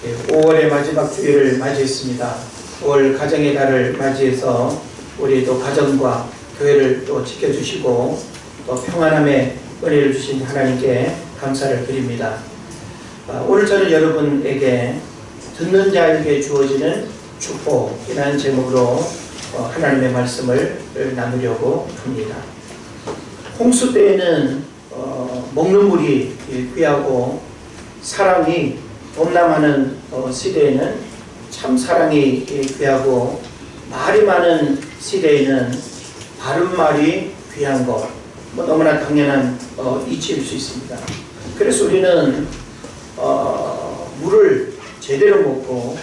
5월의 마지막 주일을 맞이했습니다. 5월 가정의 달을 맞이해서 우리 또 가정과 교회를 또 지켜주시고 또 평안함의 은혜를 주신 하나님께 감사를 드립니다. 오늘 저는 여러분에게 듣는 자에게 주어지는 축복이라는 제목으로 하나님의 말씀을 나누려고 합니다. 홍수 때에는 먹는 물이 귀하고 사랑이 동남하는 시대에는 참 사랑이 귀하고 말이 많은 시대에는 바른 말이 귀한 것, 너무나 당연한 이치일 수 있습니다. 그래서 우리는 물을 제대로 먹고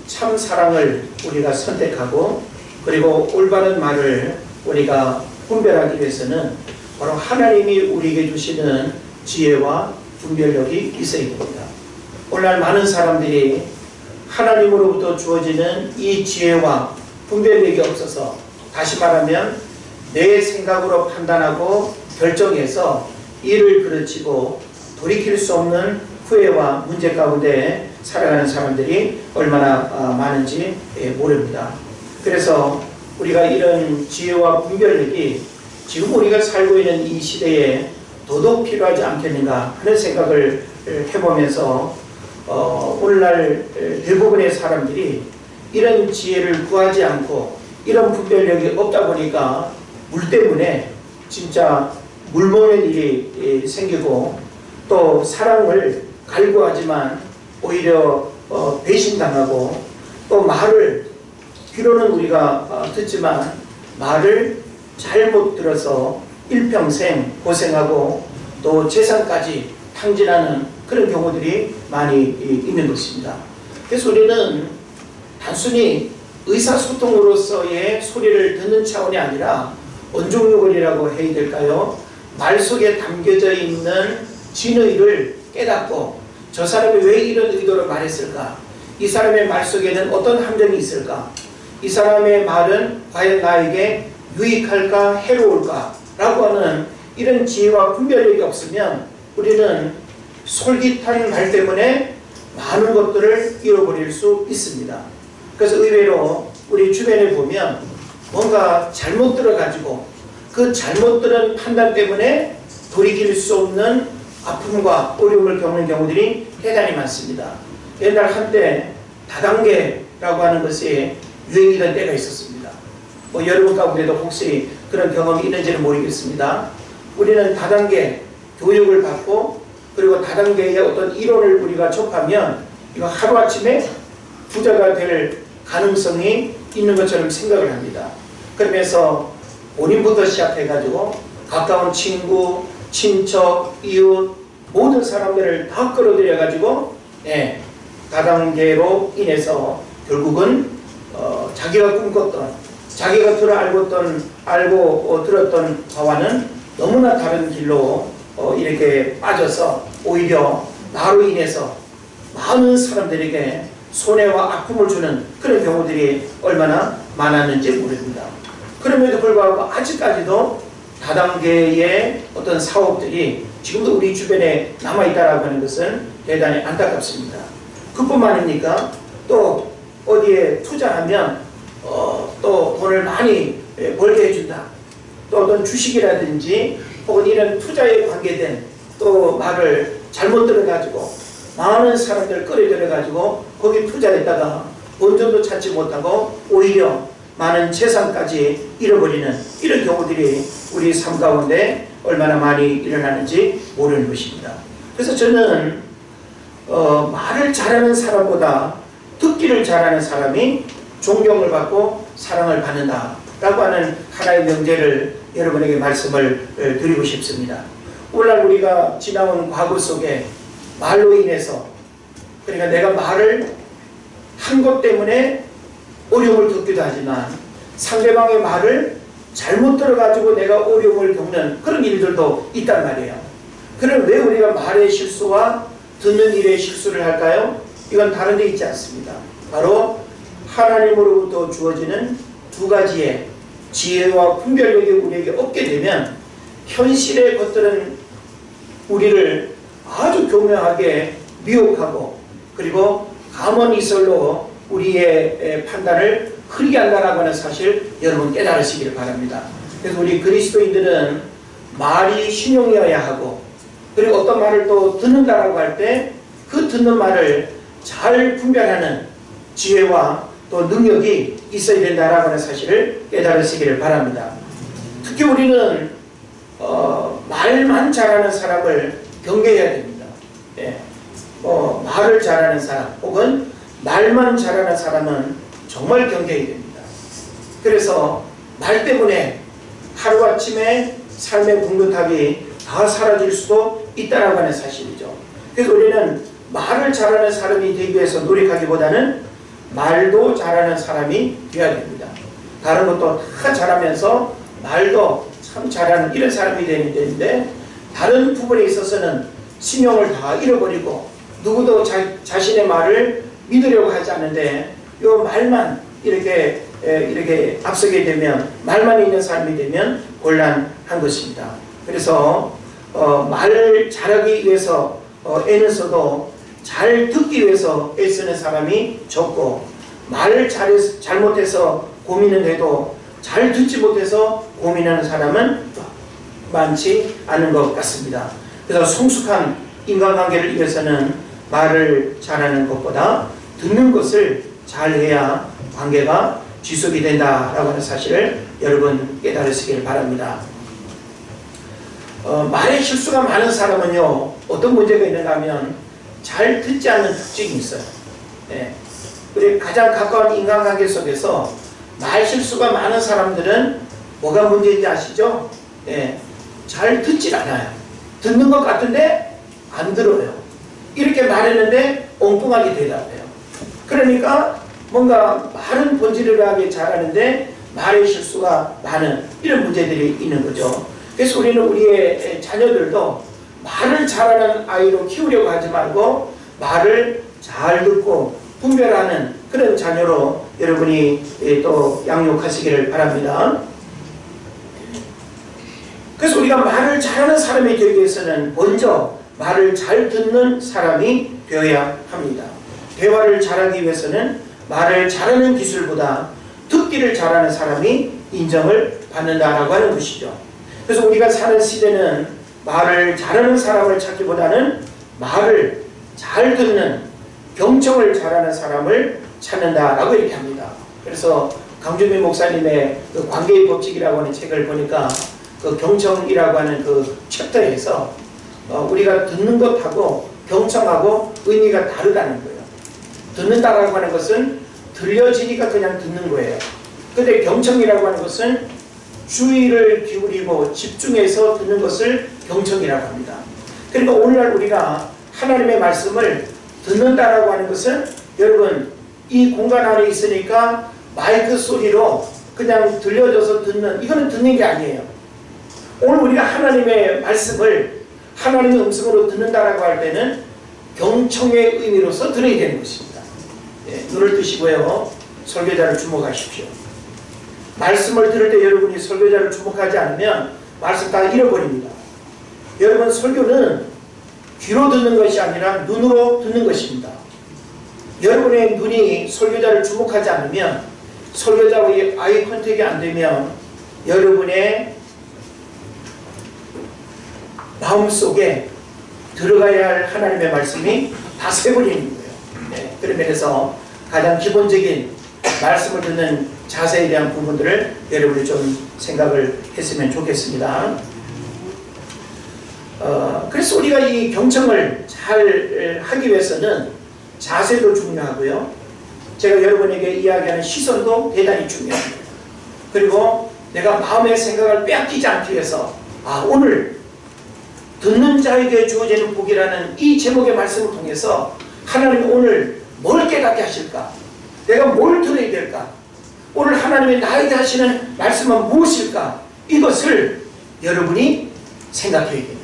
참 사랑을 우리가 선택하고 그리고 올바른 말을 우리가 분별하기 위해서는 바로 하나님이 우리에게 주시는 지혜와 분별력이 있어야 됩니다. 오늘날 많은 사람들이 하나님으로부터 주어지는 이 지혜와 분별력이 없어서, 다시 말하면 내 생각으로 판단하고 결정해서 일을 그르치고 돌이킬 수 없는 후회와 문제 가운데 살아가는 사람들이 얼마나 많은지 모릅니다. 그래서 우리가 이런 지혜와 분별력이 지금 우리가 살고 있는 이 시대에 더더욱 필요하지 않겠는가 하는 생각을 해보면서 오늘날 대부분의 사람들이 이런 지혜를 구하지 않고 이런 분별력이 없다 보니까 물 때문에 진짜 물 먹는 일이 생기고 또 사랑을 갈구하지만 오히려 배신당하고 또 말을 귀로는 우리가 듣지만 말을 잘못 들어서 일평생 고생하고 또 재산까지 탕진하는 그런 경우들이 많이 있는 것입니다. 그래서 우리는 단순히 의사소통으로서의 소리를 듣는 차원이 아니라 언중요걸이라고 해야 될까요? 말 속에 담겨져 있는 진의를 깨닫고 저 사람이 왜 이런 의도로 말했을까? 이 사람의 말 속에는 어떤 함정이 있을까? 이 사람의 말은 과연 나에게 유익할까 해로울까? 라고 하는 이런 지혜와 분별력이 없으면 우리는 솔깃한 말 때문에 많은 것들을 잃어버릴 수 있습니다. 그래서 의외로 우리 주변에 보면 뭔가 잘못 들어가지고 그 잘못 들은 판단 때문에 돌이킬 수 없는 아픔과 어려움을 겪는 경우들이 대단히 많습니다. 옛날 한때 다단계라고 하는 것이 유행이던 때가 있었습니다. 여러분 가운데도 혹시 그런 경험이 있는지는 모르겠습니다. 우리는 다단계 교육을 받고 그리고 다단계의 어떤 이론을 우리가 접하면 이거 하루아침에 부자가 될 가능성이 있는 것처럼 생각을 합니다. 그러면서 본인부터 시작해가지고 가까운 친구, 친척, 이웃 모든 사람들을 다 끌어들여가지고 다단계로 인해서 결국은 자기가 꿈꿨던 자기가 알고 들었던 바와는 너무나 다른 길로 이렇게 빠져서 오히려 나로 인해서 많은 사람들에게 손해와 아픔을 주는 그런 경우들이 얼마나 많았는지 모릅니다. 그럼에도 불구하고 아직까지도 다단계의 어떤 사업들이 지금도 우리 주변에 남아있다라고 하는 것은 대단히 안타깝습니다. 그뿐만 아닙니까? 또 어디에 투자하면 또 돈을 많이 벌게 해준다. 또 어떤 주식이라든지 혹은 이런 투자에 관계된 또 말을 잘못 들어가지고 많은 사람들을 끌어들여가지고 거기 투자했다가 본전도 찾지 못하고 오히려 많은 재산까지 잃어버리는 이런 경우들이 우리 삶 가운데 얼마나 많이 일어나는지 모르는 것입니다. 그래서 저는 말을 잘하는 사람보다 듣기를 잘하는 사람이 존경을 받고 사랑을 받는다 라고 하는 하나의 명제를 여러분에게 말씀을 드리고 싶습니다. 오늘날 우리가 지나온 과거 속에 말로 인해서, 그러니까 내가 말을 한 것 때문에 어려움을 겪기도 하지만 상대방의 말을 잘못 들어가지고 내가 어려움을 겪는 그런 일들도 있단 말이에요. 그럼 왜 우리가 말의 실수와 듣는 일의 실수를 할까요? 이건 다른 데 있지 않습니다. 바로 하나님으로부터 주어지는 두 가지의 지혜와 분별력이 우리에게 없게 되면 현실의 것들은 우리를 아주 교묘하게 미혹하고 그리고 감언 이설로 우리의 판단을 흐리게 한다라고 하는 사실 여러분 깨달으시기를 바랍니다. 그래서 우리 그리스도인들은 말이 신용이어야 하고, 그리고 어떤 말을 또 듣는다라고 할 때 그 듣는 말을 잘 분별하는 지혜와 또 능력이 있어야 된다라고 하는 사실을 깨달으시기를 바랍니다. 특히 우리는 말만 잘하는 사람을 경계해야 됩니다. 예. 말을 잘하는 사람 혹은 말만 잘하는 사람은 정말 경계해야 됩니다. 그래서 말 때문에 하루아침에 삶의 궁극탑이 다 사라질 수도 있다라고 하는 사실이죠. 그래서 우리는 말을 잘하는 사람이 되기 위해서 노력하기보다는 말도 잘하는 사람이 되어야 됩니다. 다른 것도 다 잘하면서 말도 참 잘하는 이런 사람이 되는 데인데, 다른 부분에 있어서는 신용을 다 잃어버리고 누구도 자신의 말을 믿으려고 하지 않는데 이 말만 이렇게 앞서게 되면, 말만 있는 사람이 되면 곤란한 것입니다. 그래서 말을 잘하기 위해서 애는 써도 잘 듣기 위해서 애쓰는 사람이 적고, 말을 잘못해서 고민을 해도 잘 듣지 못해서 고민하는 사람은 많지 않은 것 같습니다. 그래서 성숙한 인간관계를 위해서는 말을 잘하는 것보다 듣는 것을 잘해야 관계가 지속이 된다라고 하는 사실을 여러분 깨달으시길 바랍니다. 말에 실수가 많은 사람은요, 어떤 문제가 있는가 하면 잘 듣지 않는 특징이 있어요. 예. 우리 가장 가까운 인간관계 속에서 말 실수가 많은 사람들은 뭐가 문제인지 아시죠? 예. 잘 듣질 않아요. 듣는 것 같은데 안 들어요. 이렇게 말했는데 엉뚱하게 대답해요. 그러니까 뭔가 말은 본질하게 잘하는데 말의 실수가 많은 이런 문제들이 있는 거죠. 그래서 우리는 우리의 자녀들도 말을 잘하는 아이로 키우려고 하지 말고 말을 잘 듣고 분별하는 그런 자녀로 여러분이 또 양육하시기를 바랍니다. 그래서 우리가 말을 잘하는 사람이 되기 위해서는 먼저 말을 잘 듣는 사람이 되어야 합니다. 대화를 잘하기 위해서는 말을 잘하는 기술보다 듣기를 잘하는 사람이 인정을 받는다라고 하는 것이죠. 그래서 우리가 사는 시대는 말을 잘하는 사람을 찾기보다는 말을 잘 듣는, 경청을 잘하는 사람을 찾는다라고 이렇게 합니다. 그래서 강주민 목사님의 그 관계의 법칙이라고 하는 책을 보니까 그 경청이라고 하는 그 챕터에서 우리가 듣는 것하고 경청하고 의미가 다르다는 거예요. 듣는다라고 하는 것은 들려지니까 그냥 듣는 거예요. 근데 경청이라고 하는 것은 주의를 기울이고 집중해서 듣는 것을 경청이라고 합니다. 그러니까 오늘날 우리가 하나님의 말씀을 듣는다라고 하는 것은, 여러분 이 공간 안에 있으니까 마이크 소리로 그냥 들려줘서 듣는, 이거는 듣는 게 아니에요. 오늘 우리가 하나님의 말씀을 하나님의 음성으로 듣는다라고 할 때는 경청의 의미로서 들어야 되는 것입니다. 예, 눈을 뜨시고요, 설교자를 주목하십시오. 말씀을 들을 때 여러분이 설교자를 주목하지 않으면 말씀 다 잃어버립니다. 여러분, 설교는 귀로 듣는 것이 아니라 눈으로 듣는 것입니다. 여러분의 눈이 설교자를 주목하지 않으면, 설교자와의 아이 컨택이 안 되면 여러분의 마음속에 들어가야 할 하나님의 말씀이 다 새버리는 거예요. 네, 그런 면에서 가장 기본적인 말씀을 듣는 자세에 대한 부분들을 여러분이 좀 생각을 했으면 좋겠습니다. 그래서 우리가 이 경청을 잘 하기 위해서는 자세도 중요하고요, 제가 여러분에게 이야기하는 시선도 대단히 중요합니다. 그리고 내가 마음의 생각을 빼앗기지 않기 위해서, 오늘 듣는 자에게 주어지는 복이라는 이 제목의 말씀을 통해서 하나님이 오늘 뭘 깨닫게 하실까? 내가 뭘 들어야 될까? 오늘 하나님이 나에게 하시는 말씀은 무엇일까? 이것을 여러분이 생각해야 되는 거예요.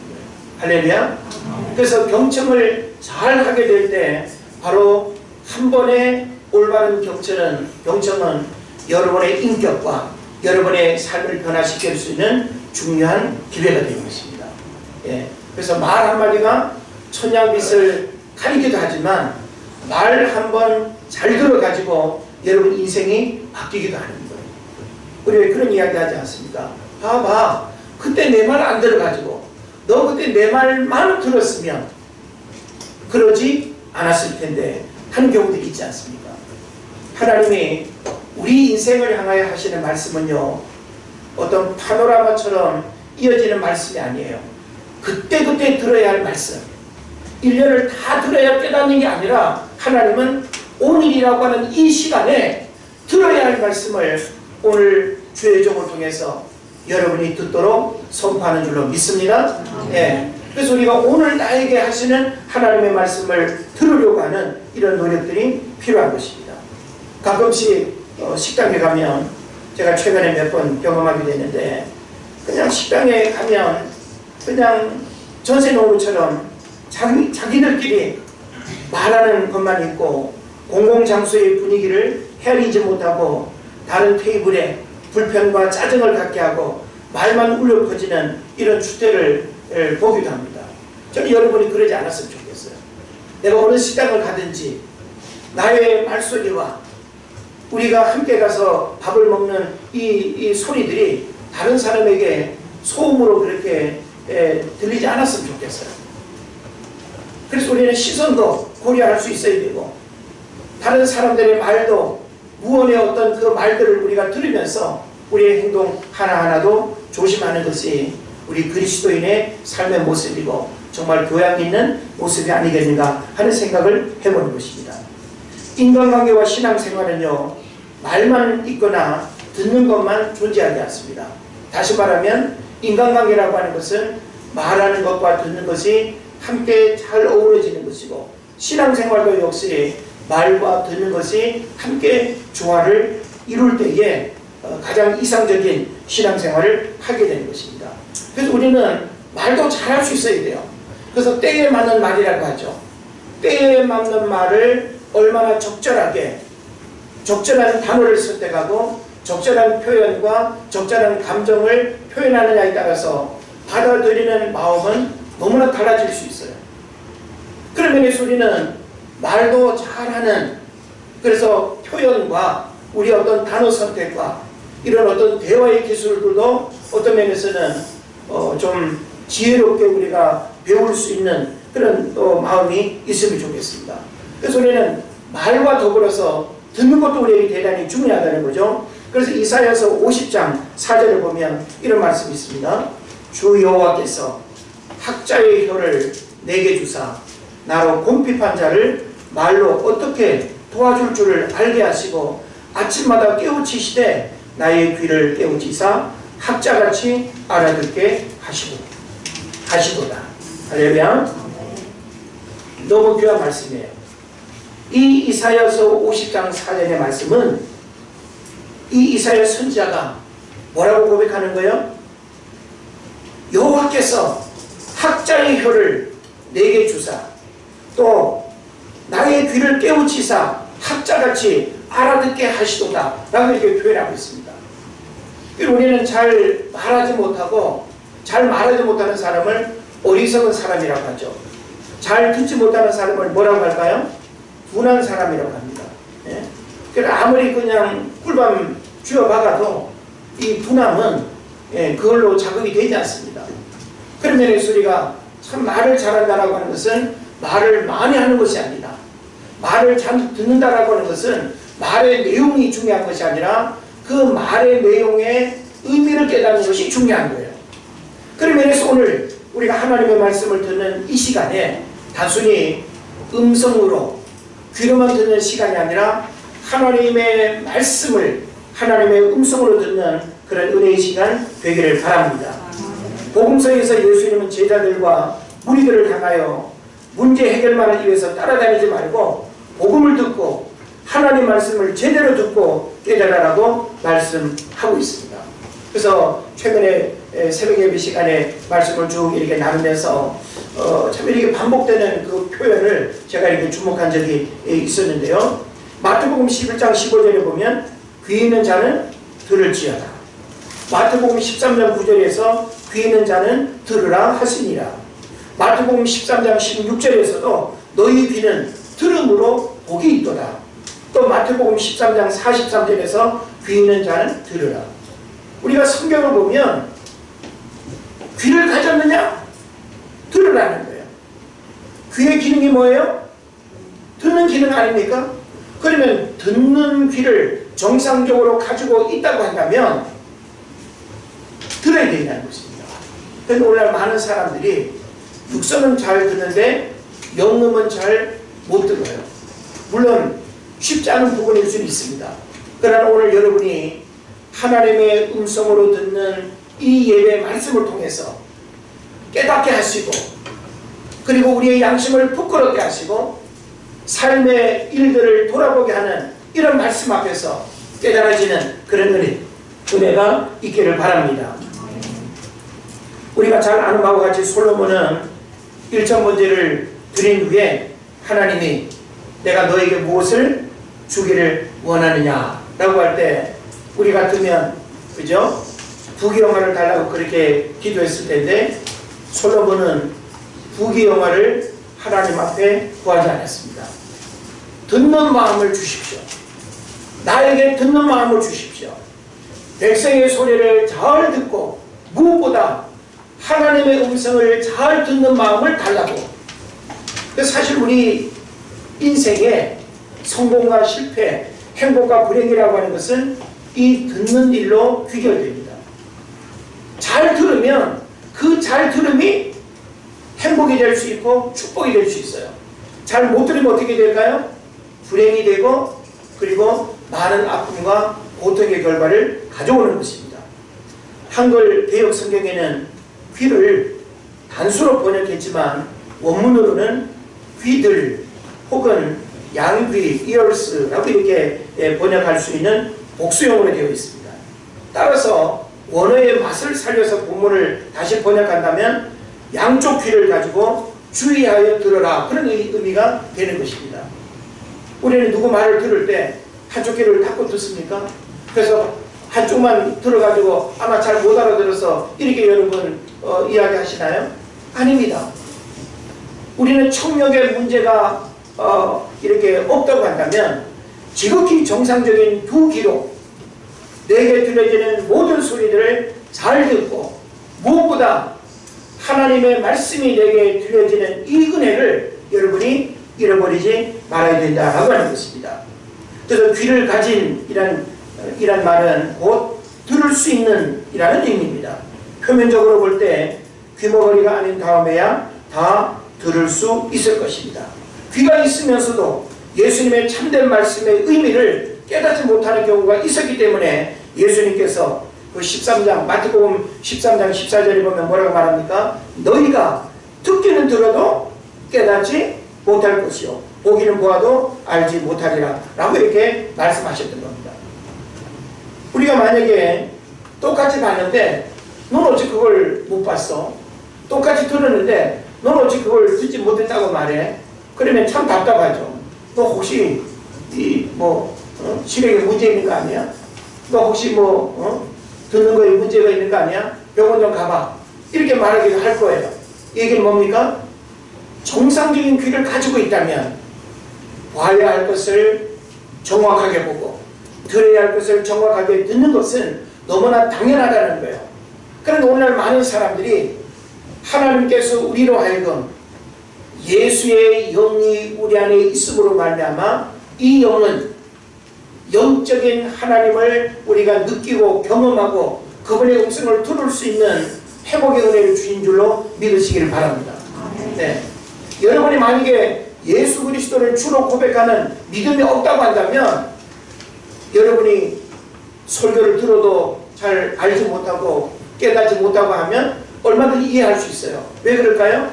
할렐루야. 그래서 경청을 잘 하게 될 때 바로 한 번의 올바른 경청은 여러분의 인격과 여러분의 삶을 변화시킬 수 있는 중요한 기회가 되는 것입니다. 예. 그래서 말 한마디가 천냥빚을 가리기도 하지만, 말 한 번 잘 들어가지고 여러분 인생이 바뀌기도 하는 거예요. 우리 왜 그런 이야기 하지 않습니까? 봐봐, 그때 내 말 안 들어가지고 너 그때 내 말만 들었으면 그러지 않았을 텐데 하는 경우들이 있지 않습니까? 하나님이 우리 인생을 향하여 하시는 말씀은요, 어떤 파노라마처럼 이어지는 말씀이 아니에요. 그때그때 들어야 할 말씀, 1년을 다 들어야 깨닫는 게 아니라 하나님은 오늘이라고 하는 이 시간에 들어야 할 말씀을 오늘 주의 종을 통해서 여러분이 듣도록 선포하는 줄로 믿습니다. 예. 그래서 우리가 오늘 나에게 하시는 하나님의 말씀을 들으려고 하는 이런 노력들이 필요한 것입니다. 가끔씩 식당에 가면, 제가 최근에 몇 번 경험하게 됐는데, 그냥 식당에 가면 그냥 전세농부처럼 자기들끼리 말하는 것만 있고 공공장소의 분위기를 헤아리지 못하고 다른 테이블에 불편과 짜증을 갖게 하고 말만 울려 퍼지는 이런 추태를 보기도 합니다. 저는 여러분이 그러지 않았으면 좋겠어요. 내가 어느 식당을 가든지 나의 말소리와 우리가 함께 가서 밥을 먹는 이 소리들이 다른 사람에게 소음으로 그렇게 들리지 않았으면 좋겠어요. 그래서 우리는 시선도 고려할 수 있어야 되고, 다른 사람들의 말도, 무언의 어떤 그 말들을 우리가 들으면서 우리의 행동 하나하나도 조심하는 것이 우리 그리스도인의 삶의 모습이고 정말 교양 있는 모습이 아니겠는가 하는 생각을 해보는 것입니다. 인간관계와 신앙생활은요, 말만 있거나 듣는 것만 존재하지 않습니다. 다시 말하면 인간관계라고 하는 것은 말하는 것과 듣는 것이 함께 잘 어우러지는 것이고, 신앙생활도 역시 말과 듣는 것이 함께 조화를 이룰 때에 가장 이상적인 신앙생활을 하게 되는 것입니다. 그래서 우리는 말도 잘할 수 있어야 돼요. 그래서 때에 맞는 말이라고 하죠. 때에 맞는 말을 얼마나 적절하게, 적절한 단어를 선택하고 적절한 표현과 적절한 감정을 표현하느냐에 따라서 받아들이는 마음은 너무나 달라질 수 있어요. 그런 면에서 우리는 말도 잘하는, 그래서 표현과 우리 어떤 단어 선택과 이런 어떤 대화의 기술들도 어떤 면에서는 좀 지혜롭게 우리가 배울 수 있는 그런 마음이 있으면 좋겠습니다. 그래서 우리는 말과 더불어서 듣는 것도 우리에게 대단히 중요하다는 거죠. 그래서 이사야서 50장 4절을 보면 이런 말씀이 있습니다. 주 여호와께서 학자의 혀를 내게 주사 나로 곰핍한 자를 말로 어떻게 도와줄 줄을 알게 하시고 아침마다 깨우치시되 나의 귀를 깨우치사 학자같이 알아듣게 하시도다. 할렐루야. 너무 귀한 말씀이에요. 이 이사야서 50장 4절의 말씀은 이 이사야 선지자가 뭐라고 고백하는 거예요? 여호와께서 학자의 혀를 내게 주사 또 나의 귀를 깨우치사 학자같이 알아듣게 하시도다 라고 이렇게 표현하고 있습니다. 우리는 잘 말하지 못하고 잘 말하지 못하는 사람을 어리석은 사람이라고 하죠. 잘 듣지 못하는 사람을 뭐라고 할까요? 둔한 사람이라고 합니다. 예? 그래서 아무리 그냥 꿀밤 쥐어박아도 이 둔함은 그걸로 자극이 되지 않습니다. 그런 면에서 우리가 참 말을 잘한다라고 하는 것은 말을 많이 하는 것이 아니다. 말을 잘 듣는다라고 하는 것은 말의 내용이 중요한 것이 아니라 그 말의 내용의 의미를 깨닫는 것이 중요한 거예요. 그런 면에서 오늘 우리가 하나님의 말씀을 듣는 이 시간에 단순히 음성으로 귀로만 듣는 시간이 아니라 하나님의 말씀을 하나님의 음성으로 듣는 그런 은혜의 시간 되기를 바랍니다. 복음서에서 예수님은 제자들과 무리들을 향하여 문제 해결만을 위해서 따라다니지 말고 복음을 듣고 하나님 말씀을 제대로 듣고 깨달으라고 말씀하고 있습니다. 그래서 최근에 새벽 예배 시간에 말씀을 쭉 이렇게 나누면서 참 이렇게 반복되는 그 표현을 제가 이렇게 주목한 적이 있었는데요. 마태복음 11장 15절에 보면 귀 있는 자는 들을지어다. 마태복음 13장 9절에서 귀 있는 자는 들으라 하시니라. 마태복음 13장 16절에서도 너희 귀는 들음으로 복이 있도다. 또 마태복음 13장 43절에서 귀 있는 자는 들으라. 우리가 성경을 보면 귀를 가졌느냐? 들으라는 거예요. 귀의 기능이 뭐예요? 듣는 기능 아닙니까? 그러면 듣는 귀를 정상적으로 가지고 있다고 한다면 들어야 된다는 것입니다. 그런데 오늘날 많은 사람들이 육성은 잘 듣는데 영음은 잘 못 들어요. 물론 쉽지 않은 부분일 수는 있습니다. 그러나 오늘 여러분이 하나님의 음성으로 듣는 이 예배 말씀을 통해서 깨닫게 하시고, 그리고 우리의 양심을 부끄럽게 하시고 삶의 일들을 돌아보게 하는 이런 말씀 앞에서 깨달아지는 그런 은혜가 있기를 바랍니다. 우리가 잘 아는 바와 같이 솔로몬은 1천 번제를 드린 후에 하나님이 내가 너에게 무엇을 주기를 원하느냐 라고 할 때 우리 같으면 그죠? 부귀영화를 달라고 그렇게 기도했을 텐데 솔로몬은 부귀영화를 하나님 앞에 구하지 않았습니다. 듣는 마음을 주십시오. 나에게 듣는 마음을 주십시오. 백성의 소리를 잘 듣고 무엇보다 하나님의 음성을 잘 듣는 마음을 달라고. 사실 우리 인생에 성공과 실패, 행복과 불행이라고 하는 것은 이 듣는 일로 귀결됩니다. 잘 들으면 그 잘 들음이 행복이 될 수 있고 축복이 될 수 있어요. 잘 못 들으면 어떻게 될까요? 불행이 되고 그리고 많은 아픔과 고통의 결과를 가져오는 것입니다. 한글 개역 성경에는 귀를 단수로 번역했지만 원문으로는 귀들 혹은 양귀, ears라고 이렇게 번역할 수 있는 복수형으로 되어 있습니다. 따라서 원어의 맛을 살려서 본문을 다시 번역한다면 양쪽 귀를 가지고 주의하여 들어라, 그런 의미가 되는 것입니다. 우리는 누구 말을 들을 때 한쪽 귀를 닫고 듣습니까? 그래서 한쪽만 들어가지고 아마 잘 못 알아들어서 이렇게 여러분 이야기하시나요? 아닙니다. 우리는 청력의 문제가 이렇게 없다고 한다면 지극히 정상적인 두 귀로 내게 들려지는 모든 소리들을 잘 듣고 무엇보다 하나님의 말씀이 내게 들려지는 이 은혜를 여러분이 잃어버리지 말아야 된다라고 하는 것입니다. 그래서 귀를 가진 이란 말은 곧 들을 수 있는 이라는 의미입니다. 표면적으로 볼 때 귀머거리가 아닌 다음에야 다 들을 수 있을 것입니다. 귀가 있으면서도 예수님의 참된 말씀의 의미를 깨닫지 못하는 경우가 있었기 때문에 예수님께서 그 13장 마태복음 13장 14절에 보면 뭐라고 말합니까? 너희가 듣기는 들어도 깨닫지 못할 것이요 보기는 보아도 알지 못하리라 라고 이렇게 말씀하셨던 겁니다. 우리가 만약에 똑같이 봤는데 넌 어찌 그걸 못 봤어? 똑같이 들었는데 넌 어찌 그걸 듣지 못했다고 말해? 그러면 참 답답하죠. 너 혹시 시력에 문제 있는 거 아니야? 너 혹시 듣는 거에 문제가 있는 거 아니야? 병원 좀 가봐. 이렇게 말하기도 할 거예요. 이 얘기는 뭡니까? 정상적인 귀를 가지고 있다면 봐야 할 것을 정확하게 보고 들어야 할 것을 정확하게 듣는 것은 너무나 당연하다는 거예요. 그런데 오늘날 많은 사람들이 하나님께서 우리로 하여금 예수의 영이 우리 안에 있음으로 말미암아 이 영은 영적인 하나님을 우리가 느끼고 경험하고 그분의 음성을 들을 수 있는 회복의 은혜를 주신 줄로 믿으시기를 바랍니다. 네. 여러분이 만약에 예수 그리스도를 주로 고백하는 믿음이 없다고 한다면 여러분이 설교를 들어도 잘 알지 못하고 깨닫지 못하고 하면 얼마든지 이해할 수 있어요. 왜 그럴까요?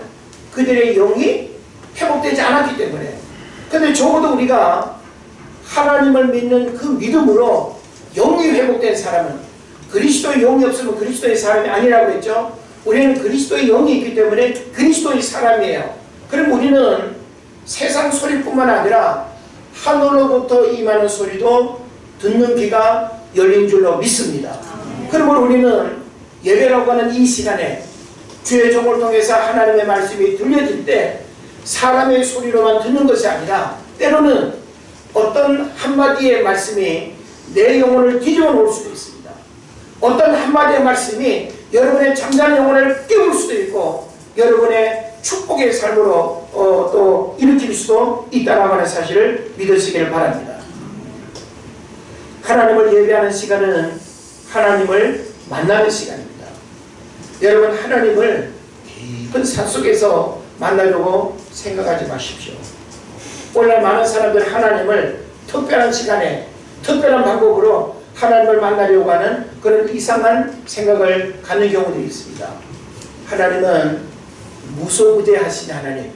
그들의 영이 회복되지 않았기 때문에. 근데 적어도 우리가 하나님을 믿는 그 믿음으로 영이 회복된 사람은 그리스도의 영이 없으면 그리스도의 사람이 아니라고 했죠. 우리는 그리스도의 영이 있기 때문에 그리스도의 사람이에요. 그럼 우리는 세상 소리뿐만 아니라 하늘로부터 임하는 소리도 듣는 귀가 열린 줄로 믿습니다. 그러면 우리는 예배라고 하는 이 시간에 주의 종을 통해서 하나님의 말씀이 들려질 때 사람의 소리로만 듣는 것이 아니라 때로는 한마디의 말씀이 내 영혼을 뒤집어 놓을 수도 있습니다. 어떤 한마디의 말씀이 여러분의 잠자는 영혼을 깨울 수도 있고 여러분의 축복의 삶으로 또 일으킬 수도 있다는 하는 사실을 믿으시기를 바랍니다. 하나님을 예배하는 시간은 하나님을 만나는 시간입니다. 여러분, 하나님을 깊은 산속에서 만나려고 생각하지 마십시오. 오늘날 많은 사람들 하나님을 특별한 시간에 특별한 방법으로 하나님을 만나려고 하는 그런 이상한 생각을 갖는 경우들이 있습니다. 하나님은 무소부재하신 하나님,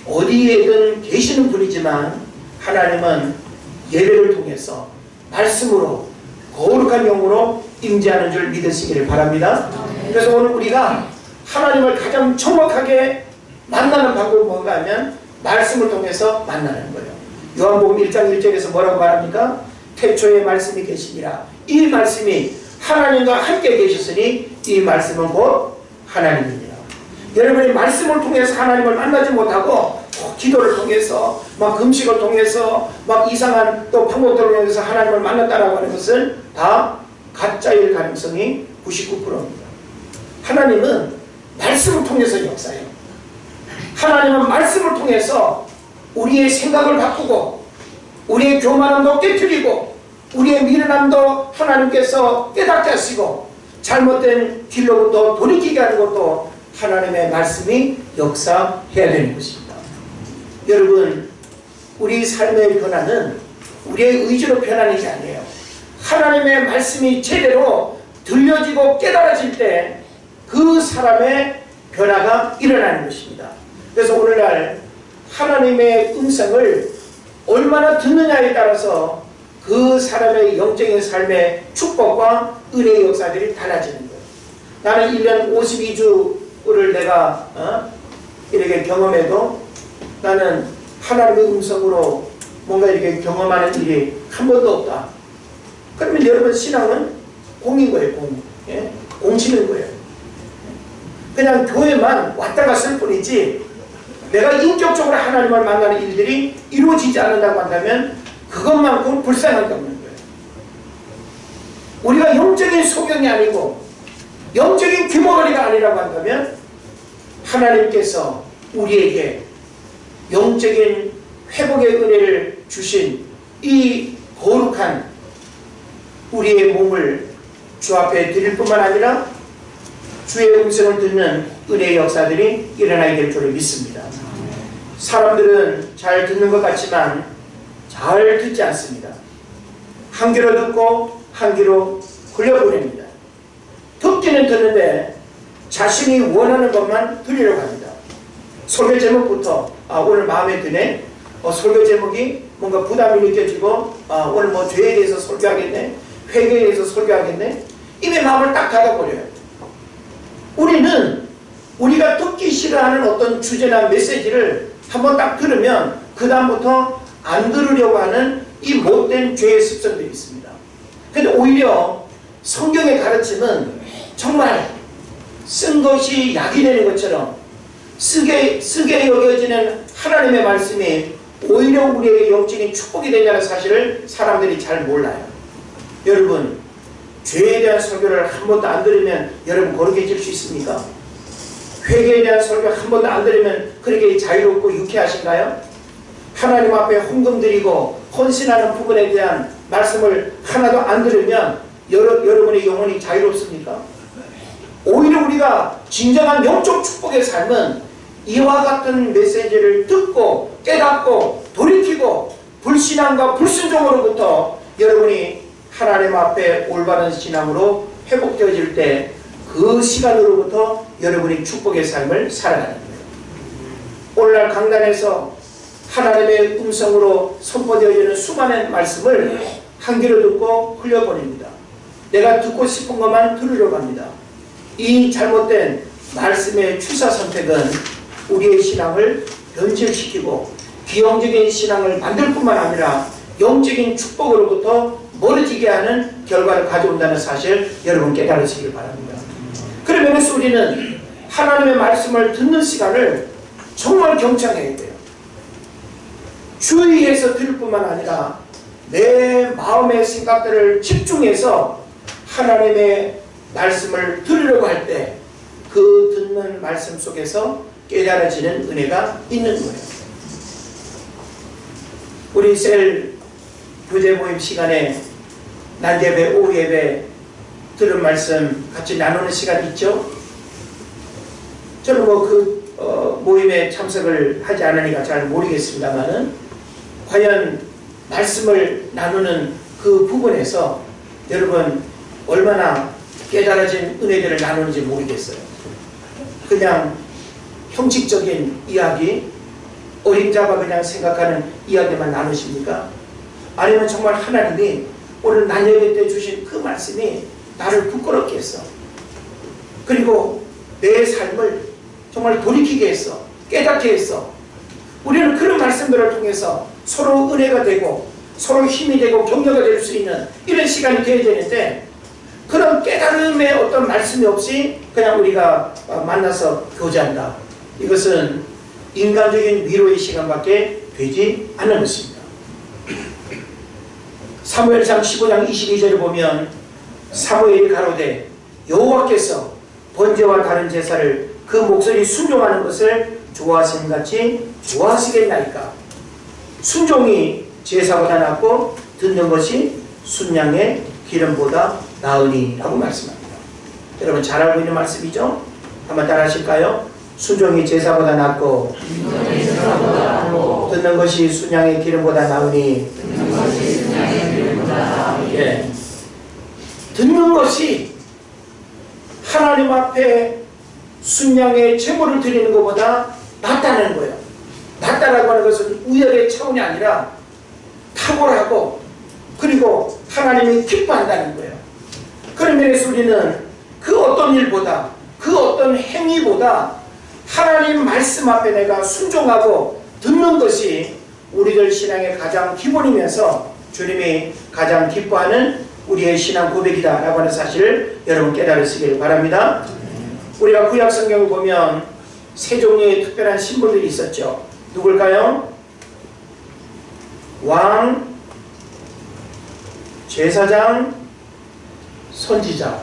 어디에든 계시는 분이지만 하나님은 예배를 통해서 말씀으로 거룩한 영으로 임재하는 줄 믿으시기를 바랍니다. 그래서 오늘 우리가 하나님을 가장 정확하게 만나는 방법이 뭔가 하면 말씀을 통해서 만나는 거예요. 요한복음 1장 1절에서 뭐라고 말합니까? 태초에 말씀이 계시니라. 이 말씀이 하나님과 함께 계셨으니 이 말씀은 곧 하나님입니다. 여러분이 말씀을 통해서 하나님을 만나지 못하고 기도를 통해서 막 금식을 통해서 막 이상한 또 방법들을 통해서 하나님을 만났다라고 하는 것은 다 가짜일 가능성이 99%입니다. 하나님은 말씀을 통해서 역사해요. 하나님은 말씀을 통해서 우리의 생각을 바꾸고 우리의 교만함도 깨트리고 우리의 미련함도 하나님께서 깨닫게 하시고 잘못된 길로부터 돌이키게 하는 것도 하나님의 말씀이 역사해야 되는 것입니다. 여러분, 우리 삶의 변화는 우리의 의지로 변하는 게 아니에요. 하나님의 말씀이 제대로 들려지고 깨달아질 때 그 사람의 변화가 일어나는 것입니다. 그래서 오늘날 하나님의 음성을 얼마나 듣느냐에 따라서 그 사람의 영적인 삶의 축복과 은혜의 역사들이 달라지는 거예요. 나는 1년 52주를 내가 이렇게 경험해도 나는 하나님의 음성으로 뭔가 이렇게 경험하는 일이 한 번도 없다. 그러면 여러분 신앙은 공인 거예요. 공. 예? 공치는 거예요. 그냥 교회만 왔다 갔을 뿐이지 내가 인격적으로 하나님을 만나는 일들이 이루어지지 않는다고 한다면 그것만큼 불쌍한 게 없는 거예요. 우리가 영적인 소경이 아니고 영적인 귀머거리가 아니라고 한다면 하나님께서 우리에게 영적인 회복의 은혜를 주신 이 거룩한 우리의 몸을 주 앞에 드릴 뿐만 아니라 주의 음성을 듣는 은혜의 역사들이 일어나게 될 줄을 믿습니다. 사람들은 잘 듣는 것 같지만 잘 듣지 않습니다. 한 귀로 듣고 한 귀로 흘려보냅니다. 듣기는 듣는데 자신이 원하는 것만 들으려고 합니다. 설교 제목부터 오늘 마음에 드네. 설교 제목이 뭔가 부담이 느껴지고 오늘 뭐 죄에 대해서 설교하겠네, 회개에 대해서 설교하겠네. 이미 마음을 딱 닫아버려요. 우리는 우리가 듣기 싫어하는 어떤 주제나 메시지를 한번 딱 들으면 그 다음부터 안 들으려고 하는 이 못된 죄의 습성들이 있습니다. 근데 오히려 성경의 가르침은 정말 쓴 것이 약이 되는 것처럼 쓰게 여겨지는 하나님의 말씀이 오히려 우리에게 영적인 축복이 되냐는 사실을 사람들이 잘 몰라요. 여러분, 죄에 대한 설교를 한 번도 안 들으면 여러분 거룩해질 수 있습니까? 회개에 대한 설교 한 번도 안 들으면 그렇게 자유롭고 유쾌하신가요? 하나님 앞에 헌금 드리고 헌신하는 부분에 대한 말씀을 하나도 안 들으면 여러분의 영혼이 자유롭습니까? 오히려 우리가 진정한 영적 축복의 삶은 이와 같은 메시지를 듣고 깨닫고 돌이키고 불신앙과 불순종으로부터 여러분이 하나님 앞에 올바른 신앙으로 회복되어질 때 그 시간으로부터 여러분이 축복의 삶을 살아가는 거예요. 오늘날 강단에서 하나님의 음성으로 선포되어지는 수많은 말씀을 한 귀로 듣고 흘려보냅니다. 내가 듣고 싶은 것만 들으려고 합니다. 이 잘못된 말씀의 취사 선택은 우리의 신앙을 변질시키고 비영적인 신앙을 만들 뿐만 아니라 영적인 축복으로부터 멀어지게 하는 결과를 가져온다는 사실 여러분 깨달으시길 바랍니다. 그런 면에서 우리는 하나님의 말씀을 듣는 시간을 정말 경청해야 돼요. 주의해서 들을 뿐만 아니라 내 마음의 생각들을 집중해서 하나님의 말씀을 들으려고 할 때 그 듣는 말씀 속에서 깨달아지는 은혜가 있는 거예요. 우리 셀 교제 모임 시간에 낮 예배, 오후 예배 들은 말씀 같이 나누는 시간 있죠? 저는 모임에 참석을 하지 않으니까 잘 모르겠습니다만은 과연 말씀을 나누는 그 부분에서 여러분 얼마나 깨달아진 은혜들을 나누는지 모르겠어요. 그냥 형식적인 이야기, 어림잡아 그냥 생각하는 이야기만 나누십니까? 아니면 정말 하나님이 오늘 낮 예배 때 주신 그 말씀이 나를 부끄럽게 했어. 그리고 내 삶을 정말 돌이키게 했어. 깨닫게 했어. 우리는 그런 말씀들을 통해서 서로 은혜가 되고 서로 힘이 되고 격려가 될 수 있는 이런 시간이 되어야 되는데, 그런 깨달음의 어떤 말씀이 없이 그냥 우리가 만나서 교제한다. 이것은 인간적인 위로의 시간밖에 되지 않는 것입니다. 사무엘상 15장 22절을 보면 사무엘이 가로되 여호와께서 번제와 다른 제사를 그 목소리 순종하는 것을 좋아하시는 같이 좋아하시겠나이까. 순종이 제사보다 낫고 듣는 것이 순양의 기름보다 나으니 라고 말씀합니다. 여러분 잘 알고 있는 말씀이죠? 한번 따라 하실까요? 순종이 제사보다 낫고 듣는 것이 순양의 기름보다 나으니. 예. 듣는 것이 하나님 앞에 순양의 제물을 드리는 것보다 낫다는 거예요. 낫다라고 하는 것은 우열의 차원이 아니라 탁월하고 그리고 하나님이 기뻐한다는 거예요. 그런 면에서 우리는 그 어떤 일보다, 그 어떤 행위보다 하나님 말씀 앞에 내가 순종하고 듣는 것이 우리들 신앙의 가장 기본이면서 주님이 가장 기뻐하는 우리의 신앙 고백이다 라고 하는 사실을 여러분 깨달으시길 바랍니다. 우리가 구약 성경을 보면 세 종류의 특별한 신분들이 있었죠. 누굴까요? 왕, 제사장, 선지자.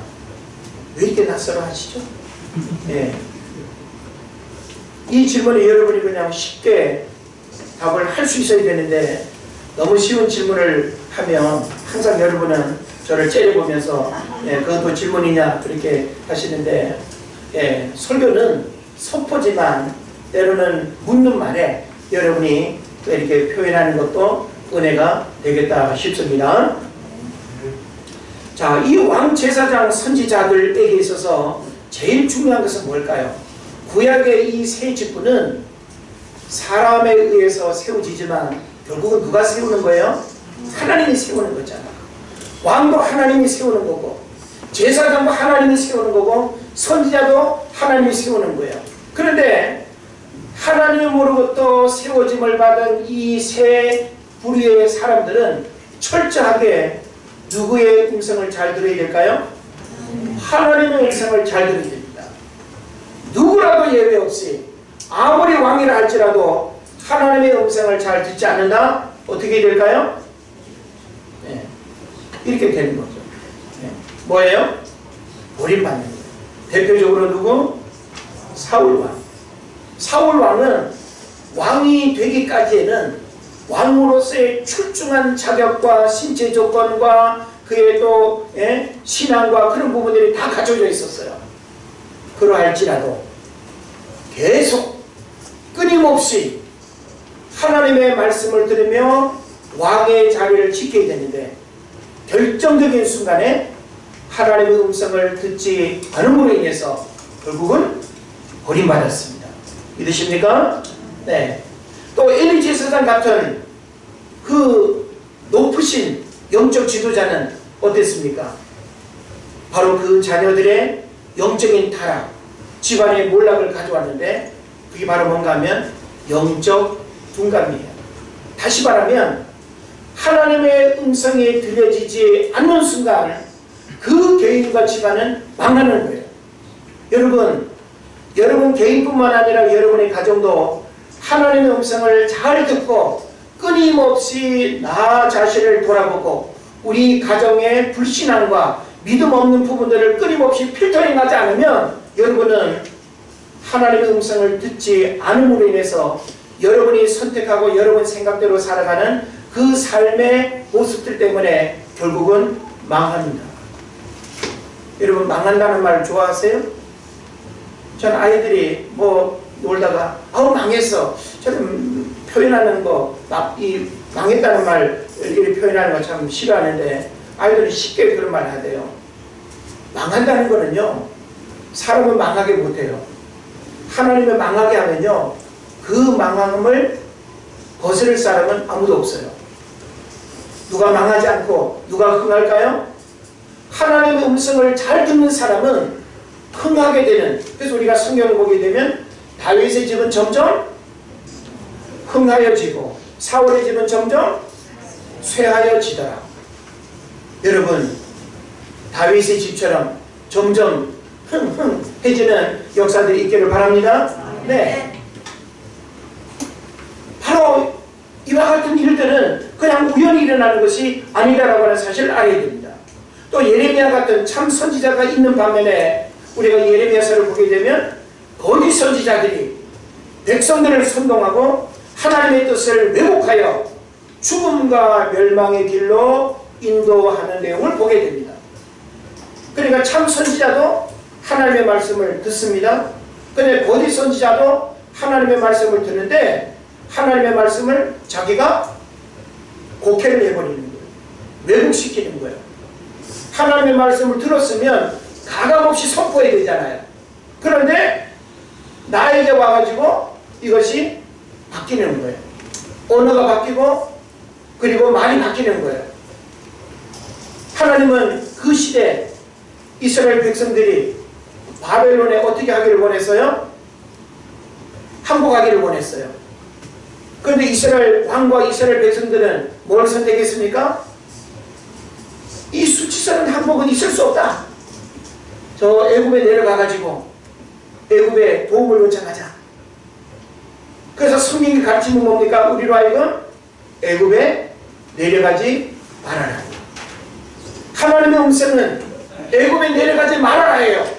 왜 이렇게 낯설어 하시죠? 예. 이 질문에 여러분이 그냥 쉽게 답을 할 수 있어야 되는데, 너무 쉬운 질문을 하면 항상 여러분은 저를 째려보면서 그것도 질문이냐 그렇게 하시는데, 설교는 선포지만 때로는 묻는 말에 여러분이 이렇게 표현하는 것도 은혜가 되겠다 싶습니다. 자, 이 왕, 제사장, 선지자들에게 있어서 제일 중요한 것은 뭘까요? 구약의 이 세 직분은 사람에 의해서 세워지지만 결국은 누가 세우는 거예요? 하나님이 세우는 거잖아. 왕도 하나님이 세우는 거고, 제사장도 하나님이 세우는 거고, 선지자도 하나님이 세우는 거예요. 그런데 하나님으로부터 세워짐을 받은 이 세 부류의 사람들은 철저하게 누구의 음성을 잘 들어야 될까요? 하나님의 음성을 잘 들어야 됩니다. 누구라도 예외 없이 아무리 왕이라 할지라도 하나님의 음성을 잘 듣지 않는다? 어떻게 될까요? 이렇게 되는 거죠. 뭐예요? 버림받는 거예요. 대표적으로 누구? 사울왕. 사울왕은 왕이 되기까지에는 왕으로서의 출중한 자격과 신체 조건과 그의 또 신앙과 그런 부분들이 다 갖춰져 있었어요. 그러할지라도 계속 끊임없이 하나님의 말씀을 들으며 왕의 자리를 지켜야 되는데, 결정적인 순간에 하나님의 음성을 듣지 않음으로 인해서 결국은 버림받았습니다. 믿으십니까? 네. 또 엘리 제사장 같은 그 높으신 영적 지도자는 어땠습니까? 바로 그 자녀들의 영적인 타락, 집안의 몰락을 가져왔는데, 그게 바로 뭔가 하면 영적 둔감이에요. 다시 말하면 하나님의 음성이 들려지지 않는 순간 그 개인과 집안은 망하는 거예요. 여러분 개인뿐만 아니라 여러분의 가정도 하나님의 음성을 잘 듣고 끊임없이 나 자신을 돌아보고 우리 가정의 불신앙과 믿음 없는 부분들을 끊임없이 필터링하지 않으면 여러분은 하나님의 음성을 듣지 않음으로 인해서 여러분이 선택하고 여러분 생각대로 살아가는 그 삶의 모습들 때문에 결국은 망합니다. 여러분, 망한다는 말 좋아하세요? 전 아이들이 뭐 놀다가 아우 망했어 저는 표현하는 거, 이 망했다는 말 이렇게 표현하는 거 참 싫어하는데 아이들이 쉽게 그런 말 하대요. 망한다는 거는요, 사람은 망하게 못해요. 하나님을 망하게 하면요, 그 망함을 거스를 사람은 아무도 없어요. 누가 망하지 않고 누가 흥할까요? 하나님의 음성을 잘 듣는 사람은 흥하게 되는. 그래서 우리가 성경을 보게 되면 다윗의 집은 점점 흥하여지고 사울의 집은 점점 쇠하여지더라. 여러분, 다윗의 집처럼 점점 흥흥해지는 역사들이 있기를 바랍니다. 네. 바로 이와 같은 일들은 그냥 우연히 일어나는 것이 아니다라고 하는 사실을 알아야 됩니다. 또 예레미야 같은 참 선지자가 있는 반면에 우리가 예레미야서를 보게 되면 거짓 선지자들이 백성들을 선동하고 하나님의 뜻을 왜곡하여 죽음과 멸망의 길로 인도하는 내용을 보게 됩니다. 그러니까 참 선지자도 하나님의 말씀을 듣습니다. 그런데 거짓 선지자도 하나님의 말씀을 듣는데 하나님의 말씀을 자기가 곡해를 해버리는 거예요. 왜곡시키는 거예요. 하나님의 말씀을 들었으면 가감없이 선포해야 되잖아요. 그런데 나에게 와가지고 이것이 바뀌는 거예요. 언어가 바뀌고 그리고 말이 바뀌는 거예요. 하나님은 그 시대 이스라엘 백성들이 바벨론에 어떻게 하기를 원했어요? 항복하기를 원했어요. 그런데 이스라엘 왕과 이스라엘 백성들은 뭘 선택했습니까? 이 수치스러운 항복은 있을 수 없다. 저 애굽에 내려가가지고 애굽에 도움을 요청하자. 그래서 성경이 가르치는 뭡니까? 우리로 하여금 애굽에 내려가지 말아라. 하나님의 음성은 애굽에 내려가지 말아라예요.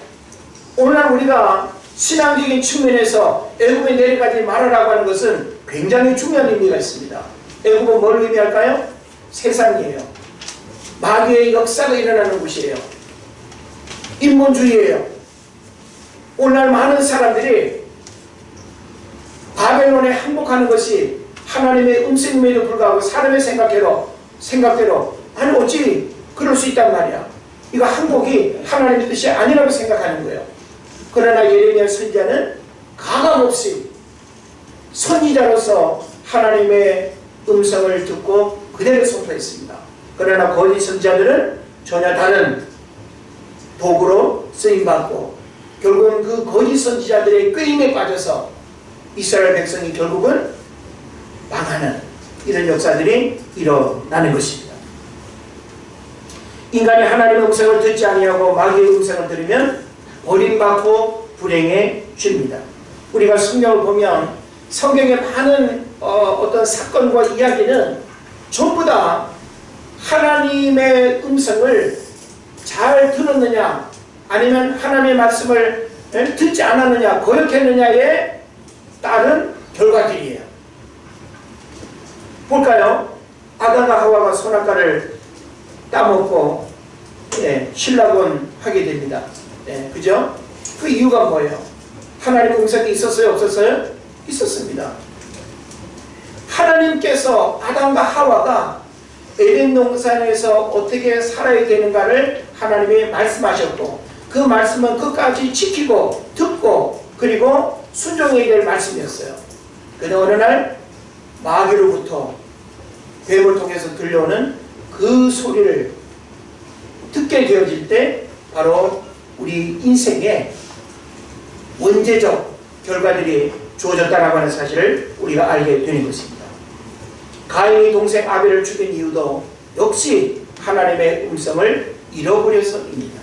오늘날 우리가 신앙적인 측면에서 애굽에 내려가지 말아라고 하는 것은 굉장히 중요한 의미가 있습니다. 애굽은 뭘 의미할까요? 세상이에요. 마귀의 역사가 일어나는 곳이에요. 인본주의예요. 오늘날 많은 사람들이 바벨론에 항복하는 것이 하나님의 음성임에도 불구하고 사람의 생각대로 아니 어찌 그럴 수 있단 말이야. 이거 항복이 하나님의 뜻이 아니라고 생각하는 거예요. 그러나 예레미야 선지자는 가감없이 선지자로서 하나님의 음성을 듣고 그대로 선포했습니다. 그러나 거짓 선지자들은 전혀 다른 도구로 쓰임받고 결국은 그 거짓 선지자들의 꾀임에 빠져서 이스라엘 백성이 결국은 망하는 이런 역사들이 일어나는 것입니다. 인간이 하나님의 음성을 듣지 아니하고 마귀의 음성을 들으면 버림받고 불행해집니다. 우리가 성경을 보면 성경의 많은 어떤 사건과 이야기는 전부 다 하나님의 음성을 잘 들었느냐 아니면 하나님의 말씀을 듣지 않았느냐 거역했느냐에 따른 결과들이에요. 볼까요? 아담과 하와가 선악과를 따먹고 신락원 하게 됩니다. 그죠? 그 이유가 뭐예요? 하나님의 음성이 있었어요? 없었어요? 있었습니다. 하나님께서 아담과 하와가 에덴 동산에서 어떻게 살아야 되는가를 하나님이 말씀하셨고 그 말씀은 끝까지 지키고 듣고 그리고 순종해야 될 말씀이었어요. 그런데 어느 날 마귀로부터 뱀을 통해서 들려오는 그 소리를 듣게 되어질 때 바로 우리 인생에 원죄적 결과들이 주어졌다라고 하는 사실을 우리가 알게 되는 것입니다. 가인이 동생 아벨을 죽인 이유도 역시 하나님의 음성을 잃어버려서입니다.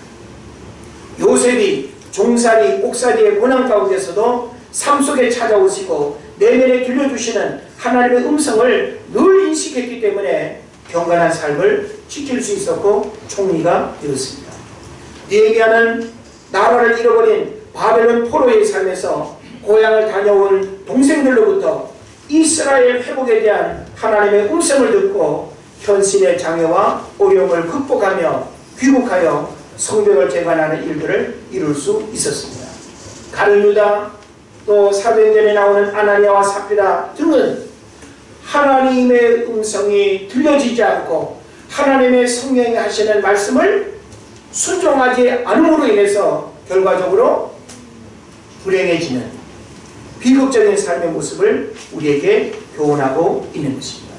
요셉이 종살이 옥살이의 고난 가운데서도 삶 속에 찾아오시고 내면에 들려주시는 하나님의 음성을 늘 인식했기 때문에 경건한 삶을 지킬 수 있었고 총리가 되었습니다. 느헤미야는 나라를 잃어버린 바벨론 포로의 삶에서 고향을 다녀온 동생들로부터 이스라엘 회복에 대한 하나님의 음성을 듣고 현실의 장애와 어려움을 극복하며 귀국하여 성벽을 재건하는 일들을 이룰 수 있었습니다. 가룟 유다, 또 사도행전에 나오는 아나니아와 삽비라 등은 하나님의 음성이 들려지지 않고 하나님의 성령이 하시는 말씀을 순종하지 않음으로 인해서 결과적으로 불행해지는 비극적인 삶의 모습을 우리에게 교훈하고 있는 것입니다.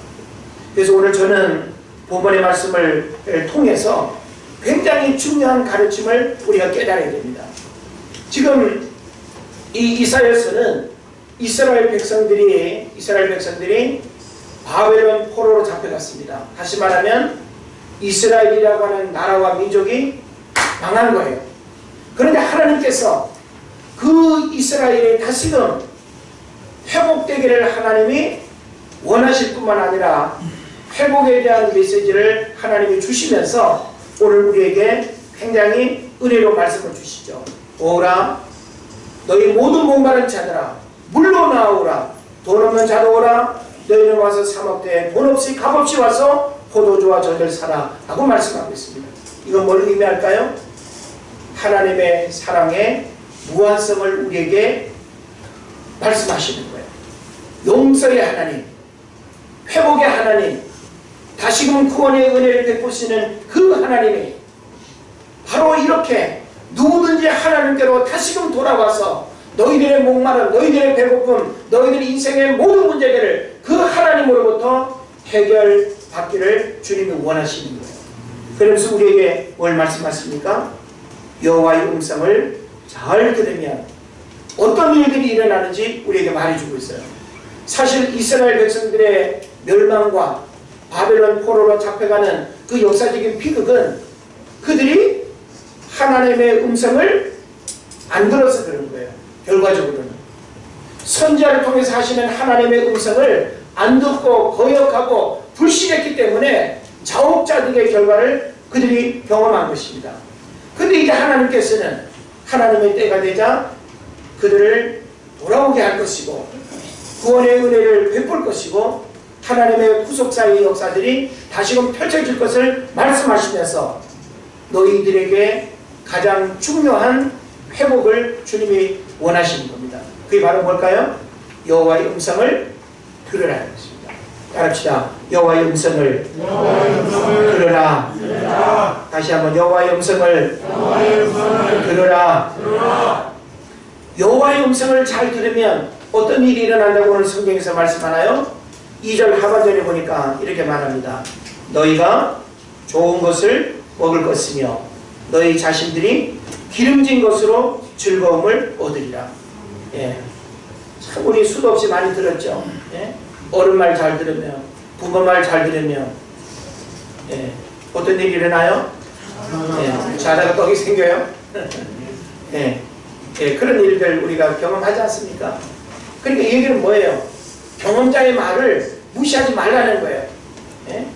그래서 오늘 저는 본문의 말씀을 통해서 굉장히 중요한 가르침을 우리가 깨달아야 됩니다. 지금 이 이사야서는 이스라엘 백성들이 바벨론 포로로 잡혀갔습니다. 다시 말하면 이스라엘이라고 하는 나라와 민족이 망한 거예요. 그런데 하나님께서 그 이스라엘이 다시금 회복되기를 하나님이 원하실 뿐만 아니라 회복에 대한 메시지를 하나님이 주시면서 오늘 우리에게 굉장히 은혜로 말씀을 주시죠. 오라 너희 모든 목마른 자들아 물로 나오라. 돈 없는 자도 오라. 너희는 와서 사먹되 돈 없이 값없이 와서 포도주와 젖을 사라 라고 말씀하고 있습니다. 이건 뭘 의미할까요? 하나님의 사랑의 무한성을 우리에게 말씀하시는 거예요. 용서의 하나님, 회복의 하나님, 다시금 구원의 은혜를 베푸시는 그 하나님이 바로 이렇게 누구든지 하나님께로 다시금 돌아와서 너희들의 목마름, 너희들의 배고픔, 너희들의 인생의 모든 문제들을 그 하나님으로부터 해결받기를 주님이 원하시는 거예요. 그러면서 우리에게 뭘 말씀하십니까? 여호와의 음성을 잘 들으면 어떤 일들이 일어나는지 우리에게 말해주고 있어요. 사실 이스라엘 백성들의 멸망과 바벨론 포로로 잡혀가는 그 역사적인 비극은 그들이 하나님의 음성을 안 들어서 그런 거예요. 결과적으로는 선지자를 통해서 하시는 하나님의 음성을 안 듣고 거역하고 불신했기 때문에 자옥자득의 결과를 그들이 경험한 것입니다. 그런데 이제 하나님께서는 하나님의 때가 되자 그들을 돌아오게 할 것이고 구원의 은혜를 베풀 것이고 하나님의 구속사의 역사들이 다시금 펼쳐질 것을 말씀하시면서 너희들에게 가장 중요한 회복을 주님이 원하시는 겁니다. 그게 바로 뭘까요? 여호와의 음성을 들으라는 것입니다. 따라합시다. 여호와의 음성을 들으라. 다시 한번 여호와의 음성을 들으라. 여호와의 음성을 잘 들으면 어떤 일이 일어난다고 오늘 성경에서 말씀하나요? 2절 하반절에 보니까 이렇게 말합니다. 너희가 좋은 것을 먹을 것이며 너희 자신들이 기름진 것으로 즐거움을 얻으리라. 예. 참 우리 수도 없이 많이 들었죠. 예? 어른 말 잘 들으면, 부모 말 잘 들으면 예. 어떤 일이 일어나요? 예. 자다가 떡이 생겨요. 예. 예. 그런 일들 우리가 경험하지 않습니까? 그러니까 이 얘기는 뭐예요? 경험자의 말을 무시하지 말라는 거예요. 예?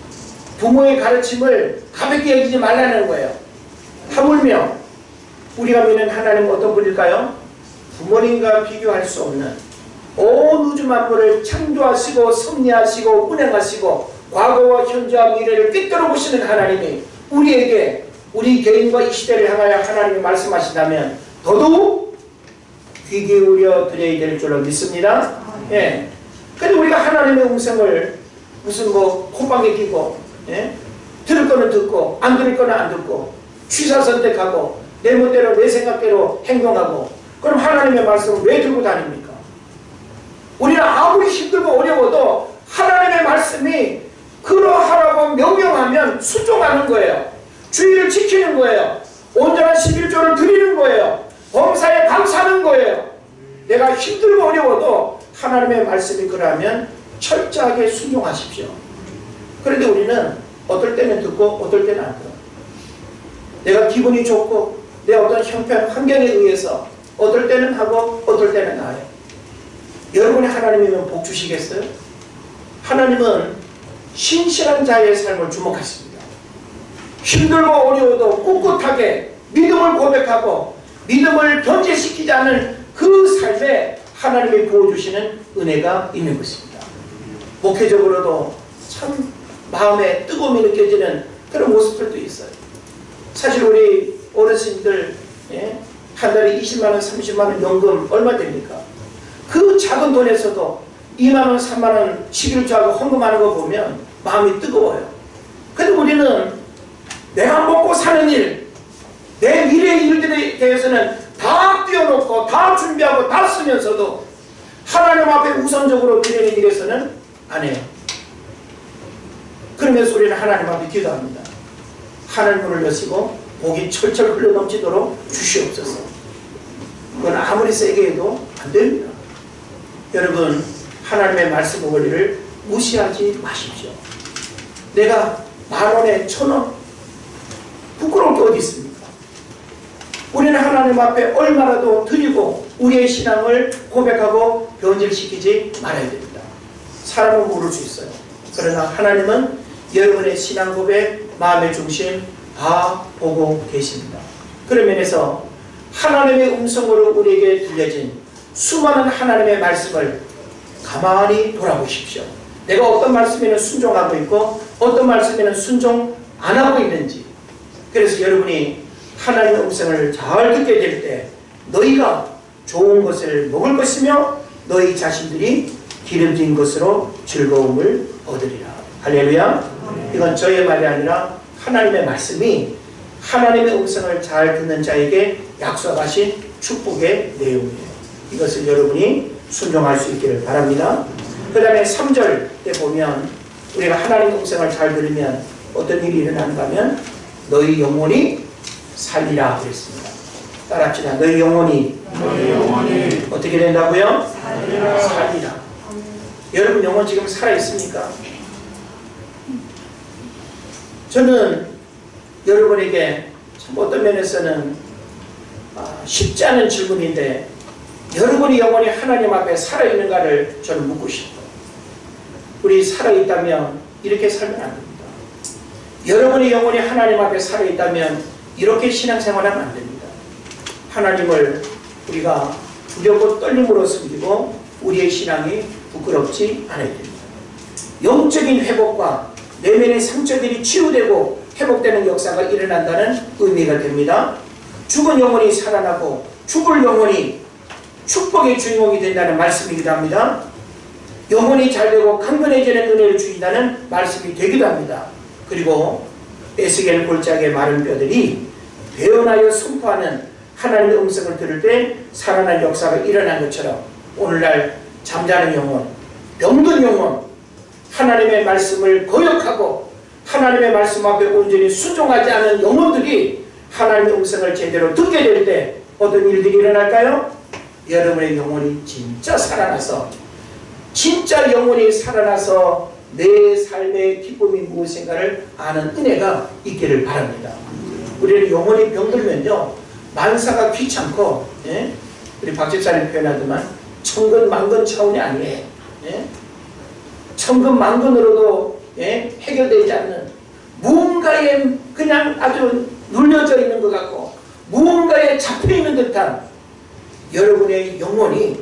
부모의 가르침을 가볍게 여기지 말라는 거예요. 하물며 우리가 믿는 하나님은 어떤 분일까요? 부모님과 비교할 수 없는 온 우주 만물을 창조하시고 섭리하시고 운행하시고 과거와 현재와 미래를 꿰뚫어 보시는 하나님이 우리에게 우리 개인과 이 시대를 향하여 하나님이 말씀하신다면 더더욱 귀 기울여 드려야 될 줄로 믿습니다. 예. 근데 우리가 하나님의 음성을 무슨 뭐 콧방에 끼고 예? 들을 거는 듣고 안 들을 거는 안 듣고 취사 선택하고 내 멋대로 내 생각대로 행동하고 그럼 하나님의 말씀을 왜 들고 다닙니까? 우리는 아무리 힘들고 어려워도 하나님의 말씀이 그러하라고 명령하면 순종하는 거예요. 주의를 지키는 거예요. 온전한 11조를 드리는 거예요. 범사에 감사하는 거예요. 내가 힘들고 어려워도 하나님의 말씀이 그러면 철저하게 순종하십시오. 그런데 우리는 어떨 때는 듣고 어떨 때는 안 들어요. 내가 기분이 좋고 내 어떤 형편 환경에 의해서 어떨 때는 하고 어떨 때는 안 해요. 여러분이 하나님이면 복 주시겠어요? 하나님은 신실한 자의 삶을 주목하십니다. 힘들고 어려워도 꿋꿋하게 믿음을 고백하고 믿음을 변제시키지 않은 그 삶에 하나님이 부어주시는 은혜가 있는 것입니다. 목회적으로도 참 마음에 뜨거움이 느껴지는 그런 모습들도 있어요. 사실 우리 어르신들 한 달에 20만원, 30만원 연금 얼마 됩니까? 그 작은 돈에서도 2만원, 3만원 시길자하고 헌금하는 거 보면 마음이 뜨거워요. 근데 우리는 내가 먹고 사는 일, 내 미래의 일들에 대해서는 다 띄워놓고 다 준비하고 다 쓰면서도 하나님 앞에 우선적으로 드리는 일에서는 안 해요. 그러면서 우리는 하나님 앞에 기도합니다. 하늘 문을 여시고 복이 철철 흘러넘치도록 주시옵소서. 그건 아무리 세게 해도 안 됩니다. 여러분, 하나님의 말씀 원리를 무시하지 마십시오. 내가 10,000원, 1,000원 부끄러울 게 어디 있습니까? 우리는 하나님 앞에 얼마라도 드리고 우리의 신앙을 고백하고 변질시키지 말아야 됩니다. 사람은 모를 수 있어요. 그러나 하나님은 여러분의 신앙 고백, 마음의 중심 다 보고 계십니다. 그런 면에서 하나님의 음성으로 우리에게 들려진 수많은 하나님의 말씀을 가만히 돌아보십시오. 내가 어떤 말씀에는 순종하고 있고 어떤 말씀에는 순종 안 하고 있는지. 그래서 여러분이 하나님의 음성을 잘 듣게 될 때 너희가 좋은 것을 먹을 것이며 너희 자신들이 기름진 것으로 즐거움을 얻으리라. 할렐루야. 이건 저의 말이 아니라 하나님의 말씀이 하나님의 음성을 잘 듣는 자에게 약속하신 축복의 내용이에요. 이것을 여러분이 순종할 수 있기를 바랍니다. 그 다음에 3절에 보면 우리가 하나님의 음성을 잘 들으면 어떤 일이 일어나는가 하면 너희 영혼이 살리라 그랬습니다. 따라합시다. 너희 영혼이 어떻게 된다고요? 살리라. 여러분 영혼 지금 살아있습니까? 저는 여러분에게 참 어떤 면에서는 쉽지 않은 질문인데 여러분의 영혼이 하나님 앞에 살아있는가를 저는 묻고 싶어요. 우리 살아있다면 이렇게 살면 안 됩니다. 여러분의 영혼이 하나님 앞에 살아있다면 이렇게 신앙생활하면 안 됩니다. 하나님을 우리가 두렵고 떨림으로 섬기고 우리의 신앙이 부끄럽지 않아야 됩니다. 영적인 회복과 내면의 상처들이 치유되고 회복되는 역사가 일어난다는 의미가 됩니다. 죽은 영혼이 살아나고 죽을 영혼이 축복의 주인공이 된다는 말씀이기도 합니다. 영혼이 잘되고 강건해지는 은혜를 주인다는 말씀이 되기도 합니다. 그리고 에스겔 골짜기의 마른 뼈들이 배어나여 선포하는 하나님의 음성을 들을 때 살아난 역사가 일어난 것처럼 오늘날 잠자는 영혼, 병든 영혼, 하나님의 말씀을 거역하고 하나님의 말씀 앞에 온전히 순종하지 않은 영혼들이 하나님의 음성을 제대로 듣게 될 때 어떤 일들이 일어날까요? 여러분의 영혼이 진짜 살아나서 진짜 영혼이 살아나서 내 삶의 기쁨이 무엇인가를 아는 은혜가 있기를 바랍니다. 우리는 영혼이 병들면요 만사가 귀찮고 우리 박 집사님 표현하지만 천근만근 차원이 아니에요. 천근만근으로도 해결되지 않는 무언가에 그냥 아주 눌려져 있는 것 같고 무언가에 잡혀있는 듯한 여러분의 영혼이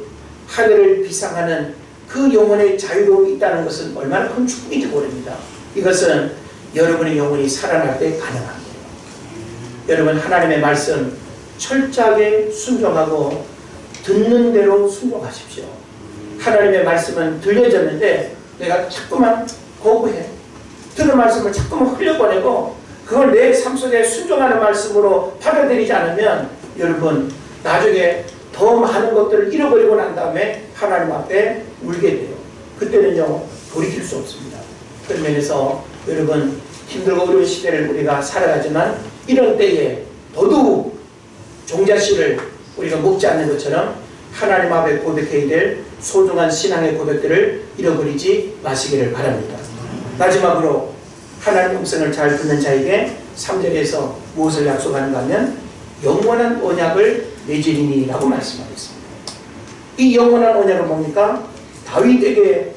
하늘을 비상하는 그 영혼의 자유로움이 있다는 것은 얼마나 큰 축복인지 모릅니다. 이것은 여러분의 영혼이 살아날 때 가능한 거예요. 여러분 하나님의 말씀 철저하게 순종하고 듣는 대로 순종하십시오. 하나님의 말씀은 들려졌는데 내가 자꾸만 거부해. 들은 말씀을 자꾸만 흘려보내고 그걸 내 삶 속에 순종하는 말씀으로 받아들이지 않으면 여러분 나중에 더 많은 것들을 잃어버리고 난 다음에 하나님 앞에 울게 돼요. 그때는요 돌이킬 수 없습니다. 그런 면에서 여러분 힘들고 어려운 시대를 우리가 살아가지만 이런 때에 더더욱 종자씨를 우리가 먹지 않는 것처럼 하나님 앞에 고백해야 될 소중한 신앙의 고백들을 잃어버리지 마시기를 바랍니다. 마지막으로 하나님의 음성을 잘 듣는 자에게 3절에서 무엇을 약속하는가 하면 영원한 언약을 맺으리니 라고 말씀하겠습니다. 이 영원한 언약은 뭡니까? 다윗에게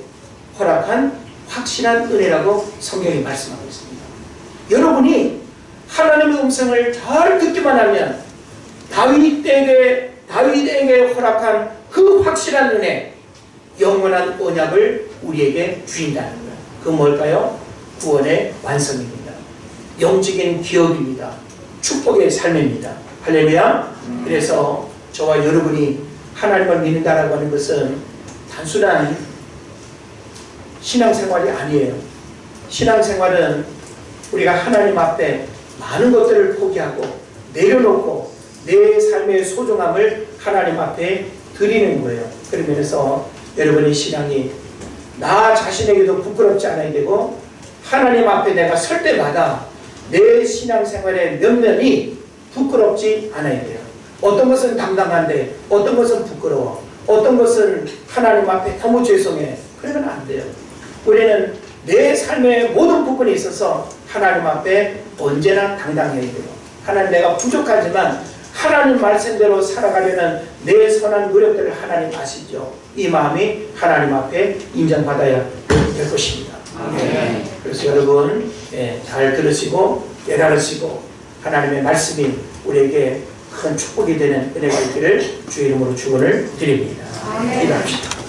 허락한 확실한 은혜라고 성경이 말씀하고 있습니다. 여러분이 하나님의 음성을 잘 듣기만 하면 다윗에게 허락한 그 확실한 은혜, 영원한 언약을 우리에게 주인다는 거예요. 그 뭘까요? 구원의 완성입니다. 영적인 기업입니다. 축복의 삶입니다. 할렐루야. 그래서 저와 여러분이 하나님을 믿는다라고 하는 것은 단순한 신앙생활이 아니에요. 신앙생활은 우리가 하나님 앞에 많은 것들을 포기하고 내려놓고 내 삶의 소중함을 하나님 앞에 드리는 거예요. 그런 면에서 여러분의 신앙이 나 자신에게도 부끄럽지 않아야 되고 하나님 앞에 내가 설 때마다 내 신앙생활의 면면이 부끄럽지 않아야 돼요. 어떤 것은 담담한데 어떤 것은 부끄러워. 어떤 것은 하나님 앞에 너무 죄송해. 그러면 안 돼요. 우리는 내 삶의 모든 부분에 있어서 하나님 앞에 언제나 당당해야 돼요. 하나님, 내가 부족하지만 하나님 말씀대로 살아가려는 내 선한 노력들을 하나님 아시죠? 이 마음이 하나님 앞에 인정받아야 될 것입니다. 그래서 여러분 잘 들으시고 깨달으시고 하나님의 말씀이 우리에게 큰 축복이 되는 은혜가 있기를 주의 이름으로 축원을 드립니다. 기도합시다.